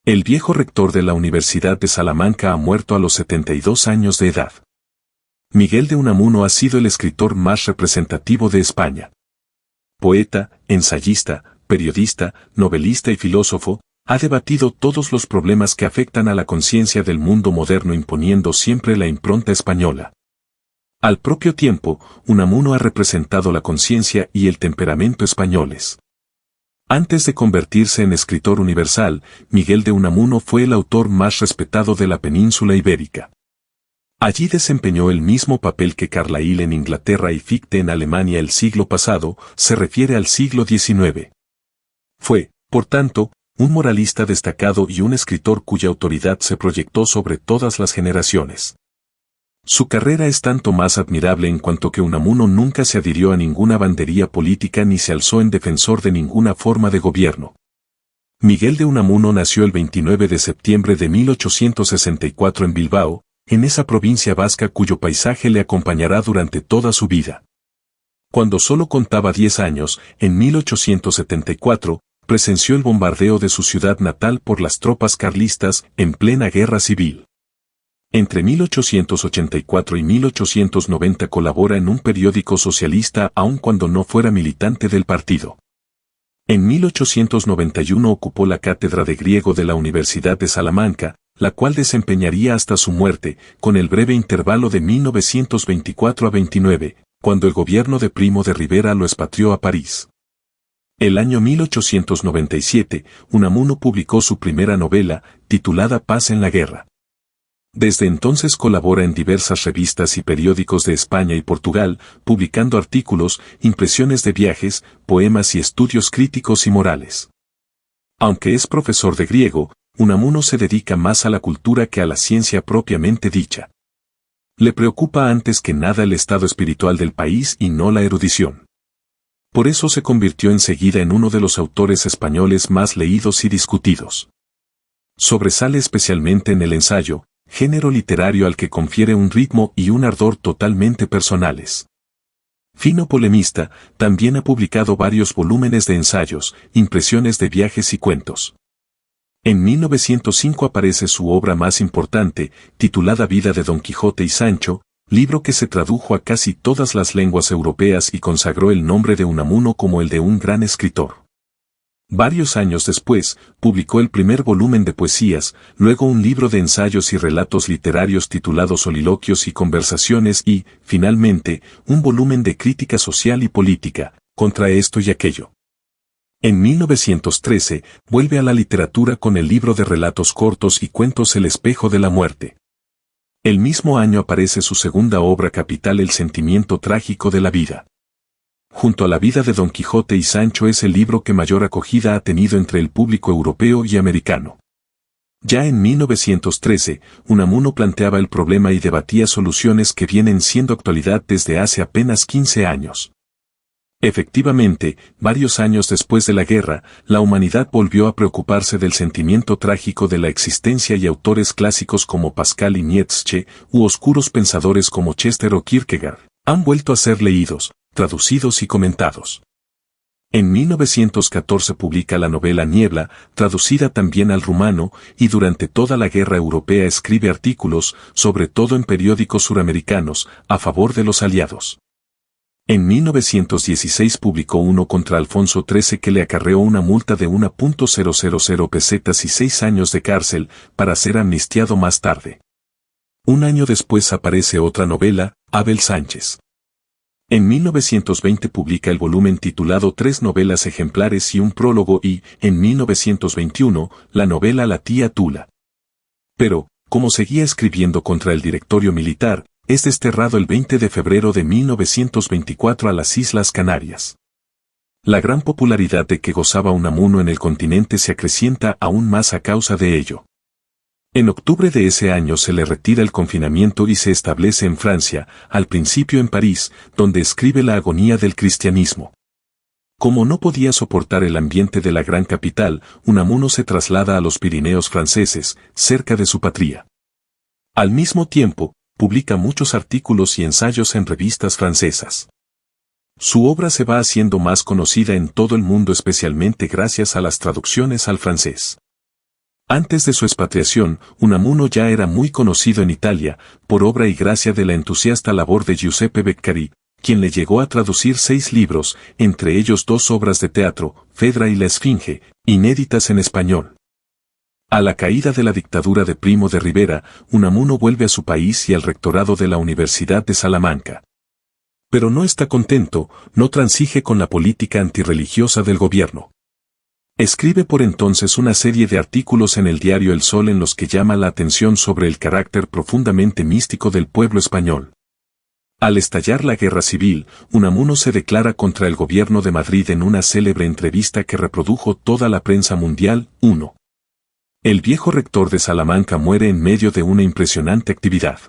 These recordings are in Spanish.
El viejo rector de la Universidad de Salamanca ha muerto a los 72 años de edad. Miguel de Unamuno ha sido el escritor más representativo de España. Poeta, ensayista, periodista, novelista y filósofo, ha debatido todos los problemas que afectan a la conciencia del mundo moderno imponiendo siempre la impronta española. Al propio tiempo, Unamuno ha representado la conciencia y el temperamento españoles. Antes de convertirse en escritor universal, Miguel de Unamuno fue el autor más respetado de la península ibérica. Allí desempeñó el mismo papel que Carlyle en Inglaterra y Fichte en Alemania el siglo pasado, se refiere al siglo XIX. Fue, por tanto, un moralista destacado y un escritor cuya autoridad se proyectó sobre todas las generaciones. Su carrera es tanto más admirable en cuanto que Unamuno nunca se adhirió a ninguna bandería política ni se alzó en defensor de ninguna forma de gobierno. Miguel de Unamuno nació el 29 de septiembre de 1864 en Bilbao, en esa provincia vasca cuyo paisaje le acompañará durante toda su vida. Cuando solo contaba 10 años, en 1874, presenció el bombardeo de su ciudad natal por las tropas carlistas en plena guerra civil. Entre 1884 y 1890 colabora en un periódico socialista aun cuando no fuera militante del partido. En 1891 ocupó la cátedra de griego de la Universidad de Salamanca, la cual desempeñaría hasta su muerte, con el breve intervalo de 1924 a 29, cuando el gobierno de Primo de Rivera lo expatrió a París. El año 1897, Unamuno publicó su primera novela, titulada Paz en la Guerra. Desde entonces colabora en diversas revistas y periódicos de España y Portugal, publicando artículos, impresiones de viajes, poemas y estudios críticos y morales. Aunque es profesor de griego, Unamuno se dedica más a la cultura que a la ciencia propiamente dicha. Le preocupa antes que nada el estado espiritual del país y no la erudición. Por eso se convirtió enseguida en uno de los autores españoles más leídos y discutidos. Sobresale especialmente en el ensayo, género literario al que confiere un ritmo y un ardor totalmente personales. Fino polemista, también ha publicado varios volúmenes de ensayos, impresiones de viajes y cuentos. En 1905 aparece su obra más importante, titulada Vida de Don Quijote y Sancho, libro que se tradujo a casi todas las lenguas europeas y consagró el nombre de Unamuno como el de un gran escritor. Varios años después, publicó el primer volumen de poesías, luego un libro de ensayos y relatos literarios titulado Soliloquios y Conversaciones y, finalmente, un volumen de crítica social y política, contra esto y aquello. En 1913, vuelve a la literatura con el libro de relatos cortos y cuentos El espejo de la muerte. El mismo año aparece su segunda obra capital El sentimiento trágico de la vida. Junto a la vida de Don Quijote y Sancho es el libro que mayor acogida ha tenido entre el público europeo y americano. Ya en 1913, Unamuno planteaba el problema y debatía soluciones que vienen siendo actualidad desde hace apenas 15 años. Efectivamente, varios años después de la guerra, la humanidad volvió a preocuparse del sentimiento trágico de la existencia y autores clásicos como Pascal y Nietzsche, u oscuros pensadores como Chester o Kierkegaard, han vuelto a ser leídos, traducidos y comentados. En 1914 publica la novela Niebla, traducida también al rumano, y durante toda la guerra europea escribe artículos, sobre todo en periódicos suramericanos, a favor de los aliados. En 1916 publicó uno contra Alfonso XIII que le acarreó una multa de 1.000 pesetas y 6 años de cárcel, para ser amnistiado más tarde. Un año después aparece otra novela, Abel Sánchez. En 1920 publica el volumen titulado Tres novelas ejemplares y un prólogo y, en 1921, la novela La tía Tula. Pero, como seguía escribiendo contra el directorio militar, es desterrado el 20 de febrero de 1924 a las Islas Canarias. La gran popularidad de que gozaba Unamuno en el continente se acrecienta aún más a causa de ello. En octubre de ese año se le retira el confinamiento y se establece en Francia, al principio en París, donde escribe La agonía del cristianismo. Como no podía soportar el ambiente de la gran capital, Unamuno se traslada a los Pirineos franceses, cerca de su patria. Al mismo tiempo, publica muchos artículos y ensayos en revistas francesas. Su obra se va haciendo más conocida en todo el mundo especialmente gracias a las traducciones al francés. Antes de su expatriación, Unamuno ya era muy conocido en Italia, por obra y gracia de la entusiasta labor de Giuseppe Beccari, quien le llegó a traducir 6 libros, entre ellos 2 obras de teatro, Fedra y la Esfinge, inéditas en español. A la caída de la dictadura de Primo de Rivera, Unamuno vuelve a su país y al rectorado de la Universidad de Salamanca. Pero no está contento, no transige con la política antirreligiosa del gobierno. Escribe por entonces una serie de artículos en el diario El Sol en los que llama la atención sobre el carácter profundamente místico del pueblo español. Al estallar la guerra civil, Unamuno se declara contra el gobierno de Madrid en una célebre entrevista que reprodujo toda la prensa mundial. 1. El viejo rector de Salamanca muere en medio de una impresionante actividad.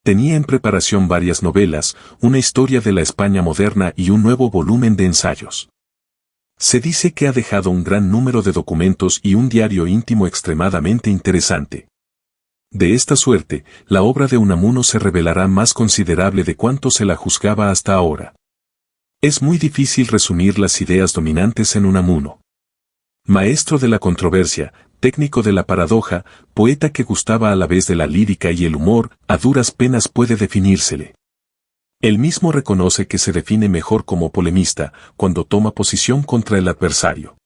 Tenía en preparación varias novelas, una historia de la España moderna y un nuevo volumen de ensayos. Se dice que ha dejado un gran número de documentos y un diario íntimo extremadamente interesante. De esta suerte, la obra de Unamuno se revelará más considerable de cuanto se la juzgaba hasta ahora. Es muy difícil resumir las ideas dominantes en Unamuno. Maestro de la controversia, técnico de la paradoja, poeta que gustaba a la vez de la lírica y el humor, a duras penas puede definírsele. Él mismo reconoce que se define mejor como polemista, cuando toma posición contra el adversario.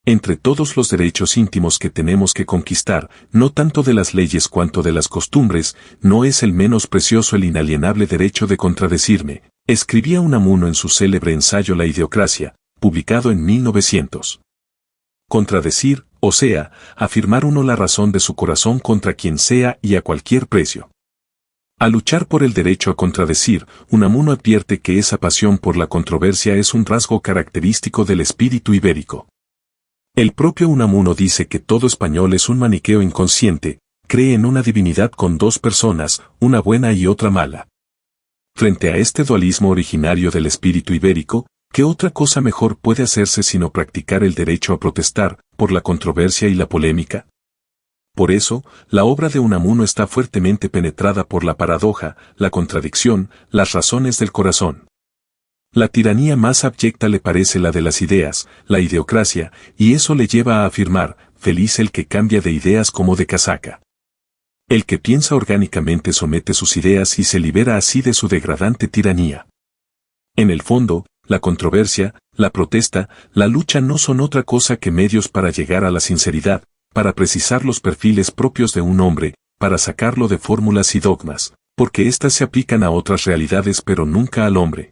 Entre todos los derechos íntimos que tenemos que conquistar, no tanto de las leyes cuanto de las costumbres, no es el menos precioso el inalienable derecho de contradecirme, escribía Unamuno en su célebre ensayo La idiocracia, publicado en 1900. Contradecir, o sea, afirmar uno la razón de su corazón contra quien sea y a cualquier precio. Al luchar por el derecho a contradecir, Unamuno advierte que esa pasión por la controversia es un rasgo característico del espíritu ibérico. El propio Unamuno dice que todo español es un maniqueo inconsciente, cree en una divinidad con 2 personas, una buena y otra mala. Frente a este dualismo originario del espíritu ibérico, ¿qué otra cosa mejor puede hacerse sino practicar el derecho a protestar, por la controversia y la polémica? Por eso, la obra de Unamuno está fuertemente penetrada por la paradoja, la contradicción, las razones del corazón. La tiranía más abyecta le parece la de las ideas, la idiocracia, y eso le lleva a afirmar, feliz el que cambia de ideas como de casaca. El que piensa orgánicamente somete sus ideas y se libera así de su degradante tiranía. En el fondo, la controversia, la protesta, la lucha no son otra cosa que medios para llegar a la sinceridad, para precisar los perfiles propios de un hombre, para sacarlo de fórmulas y dogmas, porque éstas se aplican a otras realidades pero nunca al hombre.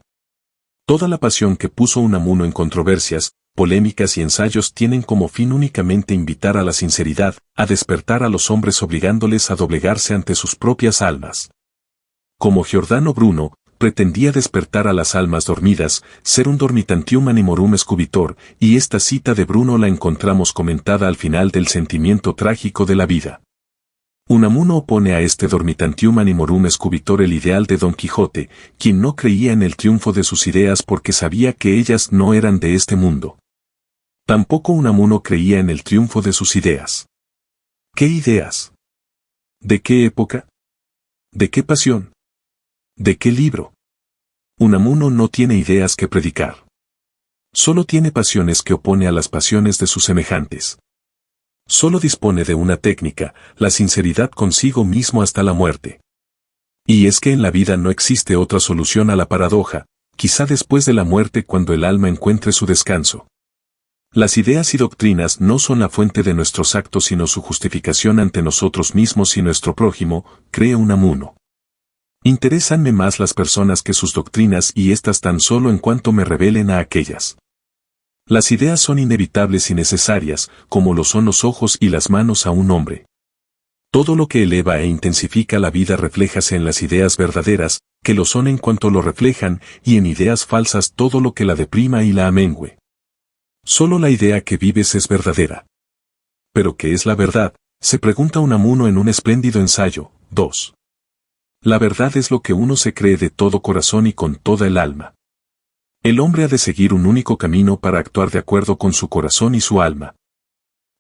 Toda la pasión que puso Unamuno en controversias, polémicas y ensayos tienen como fin únicamente invitar a la sinceridad, a despertar a los hombres obligándoles a doblegarse ante sus propias almas. Como Giordano Bruno, pretendía despertar a las almas dormidas, ser un dormitantium animorum scubitor, y esta cita de Bruno la encontramos comentada al final del sentimiento trágico de la vida. Unamuno opone a este dormitantium animorum scubitor el ideal de Don Quijote, quien no creía en el triunfo de sus ideas porque sabía que ellas no eran de este mundo. Tampoco Unamuno creía en el triunfo de sus ideas. ¿Qué ideas? ¿De qué época? ¿De qué pasión? ¿De qué libro? Unamuno no tiene ideas que predicar. Solo tiene pasiones que opone a las pasiones de sus semejantes. Solo dispone de una técnica, la sinceridad consigo mismo hasta la muerte. Y es que en la vida no existe otra solución a la paradoja, quizá después de la muerte cuando el alma encuentre su descanso. Las ideas y doctrinas no son la fuente de nuestros actos sino su justificación ante nosotros mismos y nuestro prójimo, cree Unamuno. Interésanme más las personas que sus doctrinas y éstas tan solo en cuanto me revelen a aquellas. Las ideas son inevitables y necesarias, como lo son los ojos y las manos a un hombre. Todo lo que eleva e intensifica la vida refléjase en las ideas verdaderas, que lo son en cuanto lo reflejan, y en ideas falsas todo lo que la deprima y la amengüe. Solo la idea que vives es verdadera. ¿Pero qué es la verdad?, se pregunta Unamuno en un espléndido ensayo. 2. La verdad es lo que uno se cree de todo corazón y con toda el alma. El hombre ha de seguir un único camino para actuar de acuerdo con su corazón y su alma.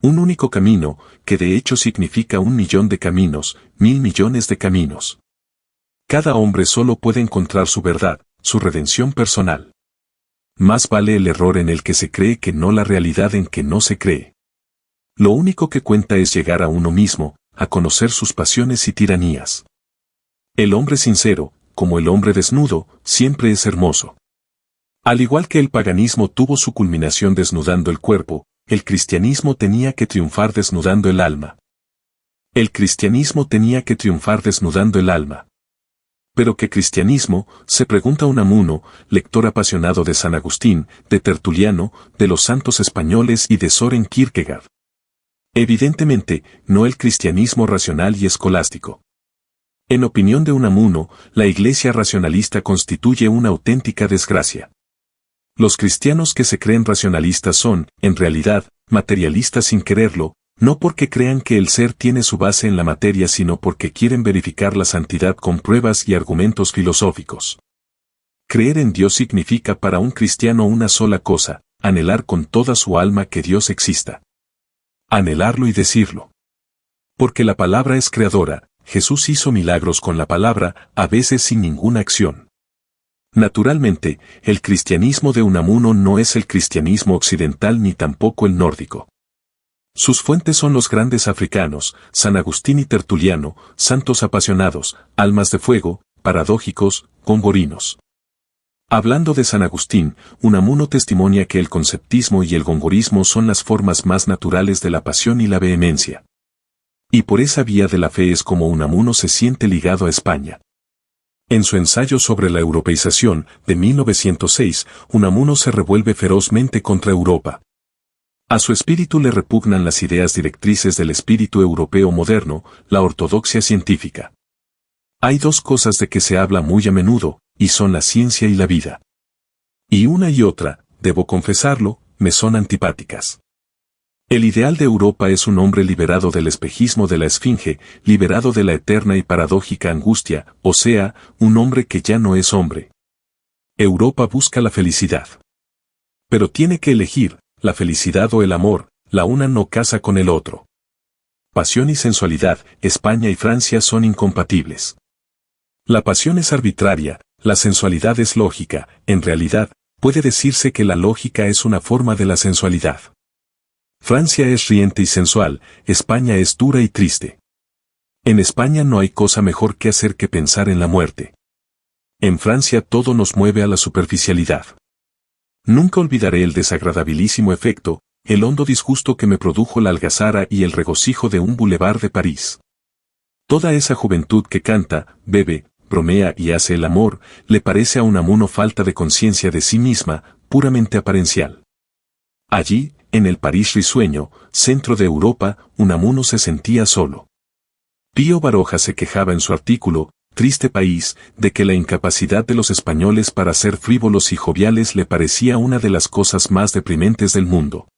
Un único camino, que de hecho significa 1.000.000 de caminos, 1.000 millones de caminos. Cada hombre solo puede encontrar su verdad, su redención personal. Más vale el error en el que se cree que no la realidad en que no se cree. Lo único que cuenta es llegar a uno mismo, a conocer sus pasiones y tiranías. El hombre sincero, como el hombre desnudo, siempre es hermoso. Al igual que el paganismo tuvo su culminación desnudando el cuerpo, el cristianismo tenía que triunfar desnudando el alma. El cristianismo tenía que triunfar desnudando el alma. ¿Pero qué cristianismo?, se pregunta Unamuno, lector apasionado de San Agustín, de Tertuliano, de los santos españoles y de Søren Kierkegaard. Evidentemente, no el cristianismo racional y escolástico. En opinión de Unamuno, la Iglesia racionalista constituye una auténtica desgracia. Los cristianos que se creen racionalistas son, en realidad, materialistas sin quererlo, no porque crean que el ser tiene su base en la materia sino porque quieren verificar la santidad con pruebas y argumentos filosóficos. Creer en Dios significa para un cristiano una sola cosa, anhelar con toda su alma que Dios exista. Anhelarlo y decirlo. Porque la palabra es creadora, Jesús hizo milagros con la palabra, a veces sin ninguna acción. Naturalmente, el cristianismo de Unamuno no es el cristianismo occidental ni tampoco el nórdico. Sus fuentes son los grandes africanos, San Agustín y Tertuliano, santos apasionados, almas de fuego, paradójicos, gongorinos. Hablando de San Agustín, Unamuno testimonia que el conceptismo y el gongorismo son las formas más naturales de la pasión y la vehemencia. Y por esa vía de la fe es como Unamuno se siente ligado a España. En su ensayo sobre la europeización, de 1906, Unamuno se revuelve ferozmente contra Europa. A su espíritu le repugnan las ideas directrices del espíritu europeo moderno, la ortodoxia científica. Hay dos cosas de que se habla muy a menudo, y son la ciencia y la vida. Y una y otra, debo confesarlo, me son antipáticas. El ideal de Europa es un hombre liberado del espejismo de la esfinge, liberado de la eterna y paradójica angustia, o sea, un hombre que ya no es hombre. Europa busca la felicidad. Pero tiene que elegir, la felicidad o el amor, la una no casa con el otro. Pasión y sensualidad, España y Francia son incompatibles. La pasión es arbitraria, la sensualidad es lógica, en realidad, puede decirse que la lógica es una forma de la sensualidad. Francia es riente y sensual, España es dura y triste. En España no hay cosa mejor que hacer que pensar en la muerte. En Francia todo nos mueve a la superficialidad. Nunca olvidaré el desagradabilísimo efecto, el hondo disgusto que me produjo la algazara y el regocijo de un boulevard de París. Toda esa juventud que canta, bebe, bromea y hace el amor, le parece a Unamuno falta de conciencia de sí misma, puramente apariencial. Allí, en el París risueño, centro de Europa, Unamuno se sentía solo. Pío Baroja se quejaba en su artículo, Triste país, de que la incapacidad de los españoles para ser frívolos y joviales le parecía una de las cosas más deprimentes del mundo.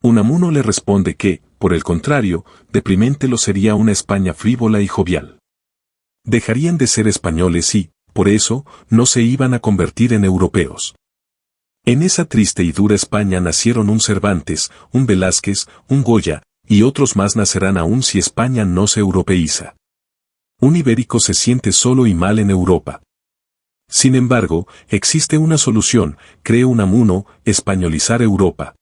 Unamuno le responde que, por el contrario, deprimente lo sería una España frívola y jovial. Dejarían de ser españoles y, por eso, no se iban a convertir en europeos. En esa triste y dura España nacieron un Cervantes, un Velázquez, un Goya, y otros más nacerán aún si España no se europeiza. Un ibérico se siente solo y mal en Europa. Sin embargo, existe una solución, cree Unamuno, españolizar Europa.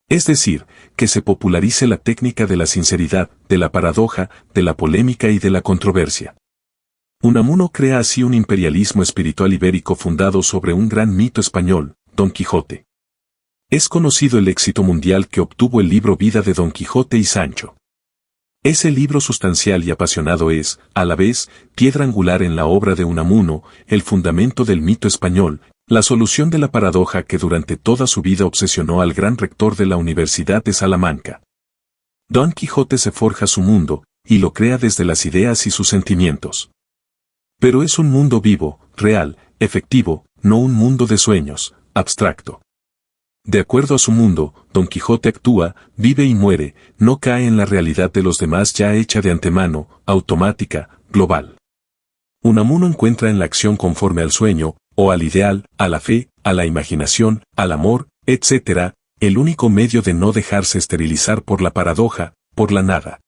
Es decir, que se popularice la técnica de la sinceridad, de la paradoja, de la polémica y de la controversia. Unamuno crea así un imperialismo espiritual ibérico fundado sobre un gran mito español, Don Quijote. Es conocido el éxito mundial que obtuvo el libro Vida de Don Quijote y Sancho. Ese libro sustancial y apasionado es, a la vez, piedra angular en la obra de Unamuno, el fundamento del mito español, la solución de la paradoja que durante toda su vida obsesionó al gran rector de la Universidad de Salamanca. Don Quijote se forja su mundo, y lo crea desde las ideas y sus sentimientos. Pero es un mundo vivo, real, efectivo, no un mundo de sueños, abstracto. De acuerdo a su mundo, Don Quijote actúa, vive y muere, no cae en la realidad de los demás ya hecha de antemano, automática, global. Unamuno encuentra en la acción conforme al sueño, o al ideal, a la fe, a la imaginación, al amor, etc., el único medio de no dejarse esterilizar por la paradoja, por la nada.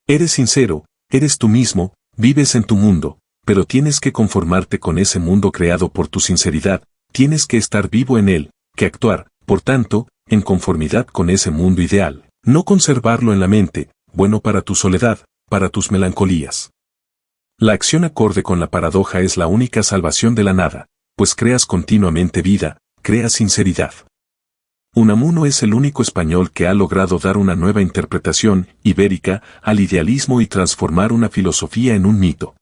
Eres sincero, eres tú mismo, vives en tu mundo, pero tienes que conformarte con ese mundo creado por tu sinceridad, tienes que estar vivo en él, que actuar, por tanto, en conformidad con ese mundo ideal, No conservarlo en la mente, bueno para tu soledad, para tus melancolías. La acción acorde con la paradoja es la única salvación de la nada, pues creas continuamente vida, creas sinceridad. Unamuno es el único español que ha logrado dar una nueva interpretación ibérica al idealismo y transformar una filosofía en un mito.